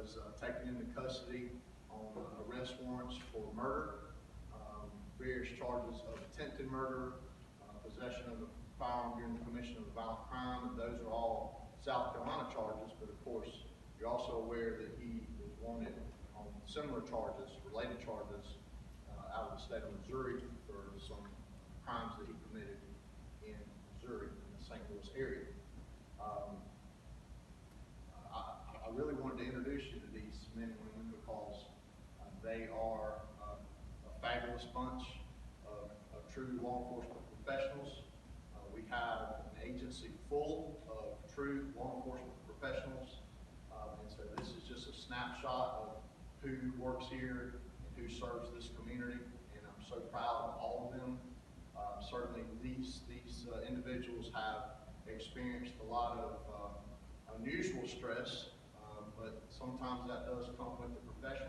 was taken into custody on arrest warrants for murder, various charges of attempted murder, possession of a firearm during the commission of a violent crime, and those are all South Carolina charges, but of course, you're also aware that he was wanted on similar charges, related charges, out of the state of Missouri for some crimes that he committed in Missouri, in the St. Louis area. I really wanted to introduce you to these men and women because they are a fabulous bunch of true law enforcement professionals. We have an agency full of true law enforcement professionals, and so this is just a snapshot of who works here and who serves this community, and I'm so proud of all of them. Certainly these individuals have experienced a lot of unusual stress, but sometimes that does come with the profession.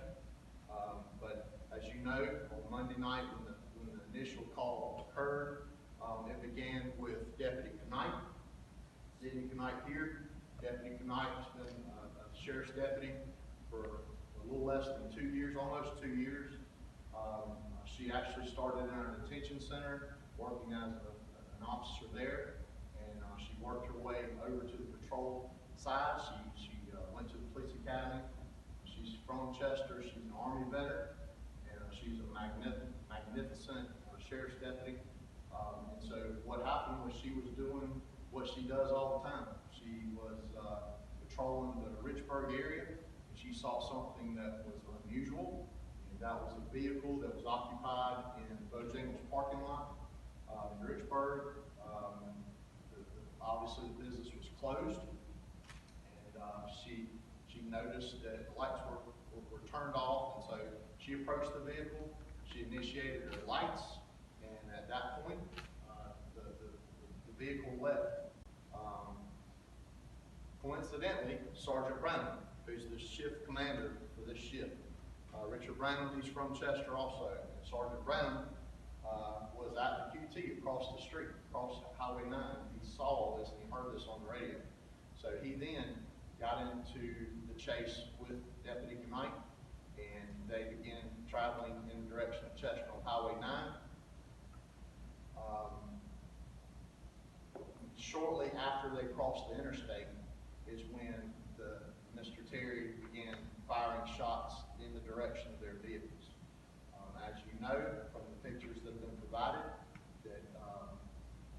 But as you know, on Monday night when the initial call occurred, it began with Deputy Knight. Sydney Knight here. Deputy Knight has been a sheriff's deputy for a little less than 2 years, almost 2 years. She actually started in our detention center, working as an officer there, and she worked her way over to the patrol side. She went to the police academy. She's from Chester. She's an Army veteran, and she's a magnificent sheriff's deputy. And so what happened was she was doing what she does all the time. She was patrolling the Richburg area, and she saw something that was unusual, and that was a vehicle that was occupied in Bojangles parking lot in Richburg. Obviously the business was closed, and she noticed that the lights were turned off, and so she approached the vehicle. She initiated her lights, and at that point, the vehicle left. Coincidentally, Sergeant Branham, who's the shift commander for this shift, Richard Branham, he's from Chester also, and Sergeant Branham was at the QT across the street, across Highway 9. He saw this and he heard this on the radio. So he then got into the chase with Deputy Knight, and they began traveling in the direction of Chester on Highway 9. Shortly after they crossed the interstate is when Mr. Terry began firing shots in the direction of their vehicles. As you know from the pictures that have been provided, that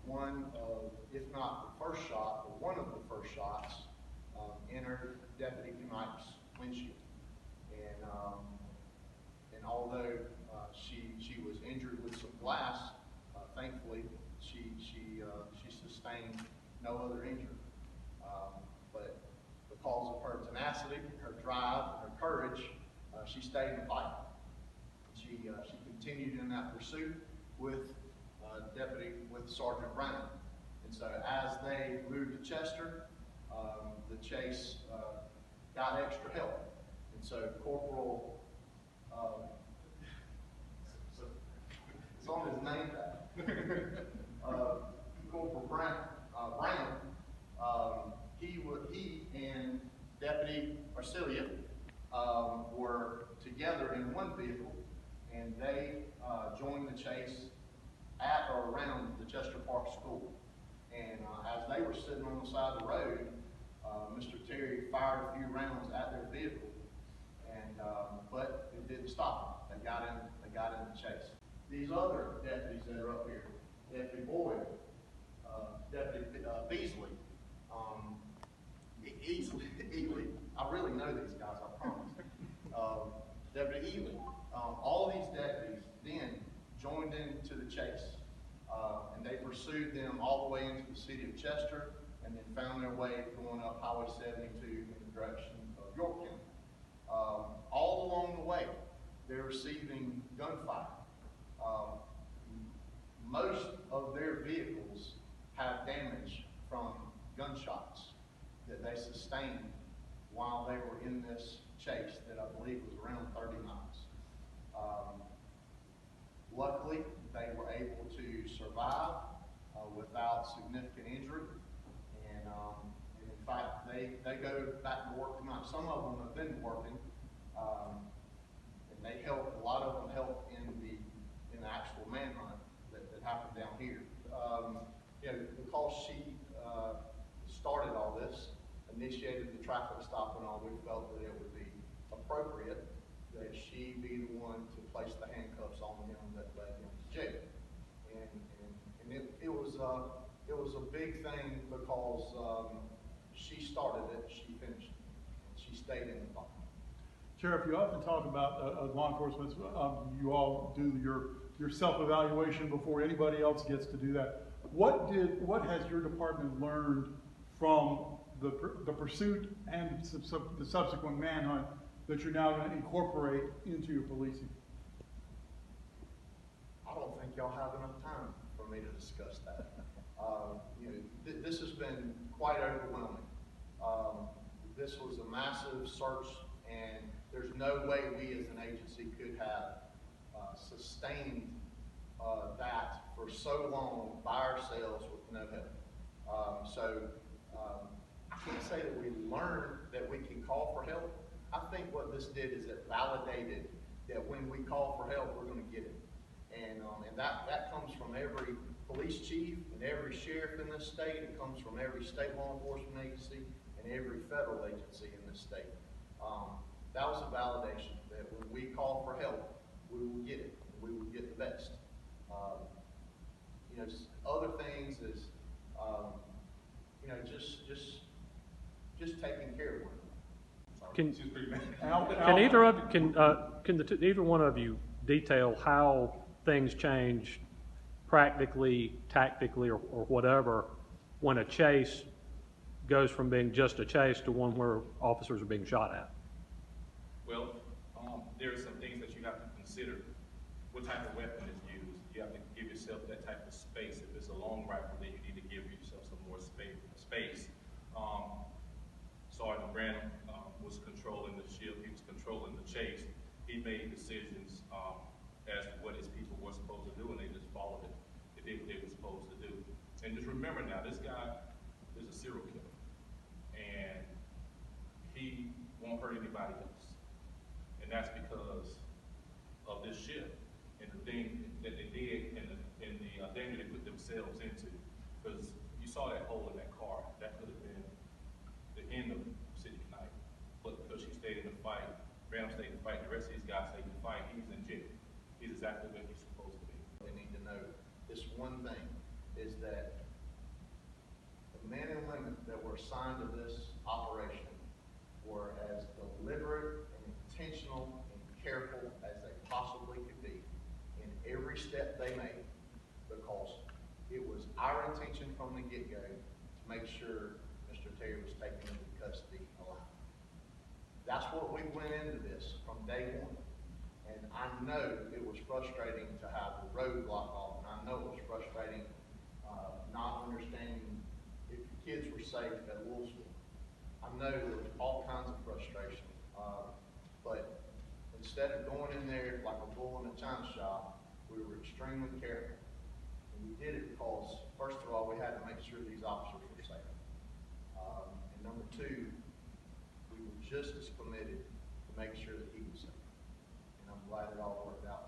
one of, if not the first shot, but one of the first shots entered Deputy Knight's windshield. And although she was injured with some glass, thankfully she sustained no other injury. But because of her tenacity, her drive, and her courage, she stayed in the fight. She continued in that pursuit with Sergeant Branham. And so as they moved to Chester, the chase got extra help. And so Corporal, it's on his name tag, Corporal Brown, he and Deputy Arcelia were together in one vehicle, and they joined the chase at or around the Chester Park School. And as they were sitting on the side of the road, Mr. Terry fired a few rounds at their vehicle, and but it didn't stop them. They got in the chase. These other deputies that are up here, Deputy Boyd, Deputy Beasley, Ely, I really know these guys, I promise. Deputy Ely, all these deputies then joined into the chase, and they pursued them all the way into the city of Chester, and then found their way going up Highway 72 in the direction of York County. All along the way, they're receiving gunfire. Most of their vehicles have damage from gunshots that they sustained while they were in this chase that I believe was around 30 miles. Luckily, they were able to survive without significant injury, and in In fact, they go back to work tonight. Some of them have been working, and they help. A lot of them help in the actual manhunt that happened down here. You know, because she started all this, initiated the traffic stop and all, we felt that it would be appropriate that she be the one to place the handcuffs on him that led him to jail. And it was a big thing because she started it, she finished it, and she stayed in the fight. Sheriff, you often talk about law enforcement. You all do your self-evaluation before anybody else gets to do that. What has your department learned from the pursuit and the subsequent manhunt that you're now going to incorporate into your policing? I don't think y'all have enough time for me to discuss that. You know, this has been quite overwhelming. This was a massive search, and there's no way we as an agency could have sustained that for so long by ourselves with no help. I can't say that we learned that we can call for help. I think what this did is it validated that when we call for help, we're going to get it. And that comes from every police chief and every sheriff in this state. It comes from every state law enforcement agency and every federal agency in this state. That was a validation that when we call for help, we will get it. We will get the best. You know, just other things is, you know, just taking care of one another. Can either one of you detail how things change practically, tactically, or whatever when a chase goes from being just a chase to one where officers are being shot at? Well, there are some things that you have to consider. What type of weapon is used? You have to give yourself that type of space. If it's a long rifle, then you need to give yourself some more space. Sergeant Branham was controlling the ship. He was controlling the chase. He made decisions as to what his people were supposed to do, and they just followed it. They did what they were supposed to do. And just remember now, this guy is a serial killer, and he won't hurt anybody else. And that's because of this ship and the thing that they did and the danger they put themselves into. Because you saw that hole in that car, that could have been the end of City Night. But because she stayed in the fight, Branham stayed in the fight, the rest of these guys stayed in the fight, he's in jail. He's exactly where he's supposed to be. They need to know this one thing is that the men and women that were assigned to this operation were as deliberate and intentional and careful as they possibly could be in every step they made, because it was our intention from the get-go to make sure Mr. Terry was taken into custody alive. That's what we went into this from day one. And I know it was frustrating to have the road blocked off, and I know it was frustrating not understanding if the kids were safe at Louisville. I know there was all kinds of frustration, but instead of going in there like a bull in a china shop, we were extremely careful. And we did it because, first of all, we had to make sure these officers were safe. And number two, we were just as committed to make sure that he was safe. And I'm glad it all worked out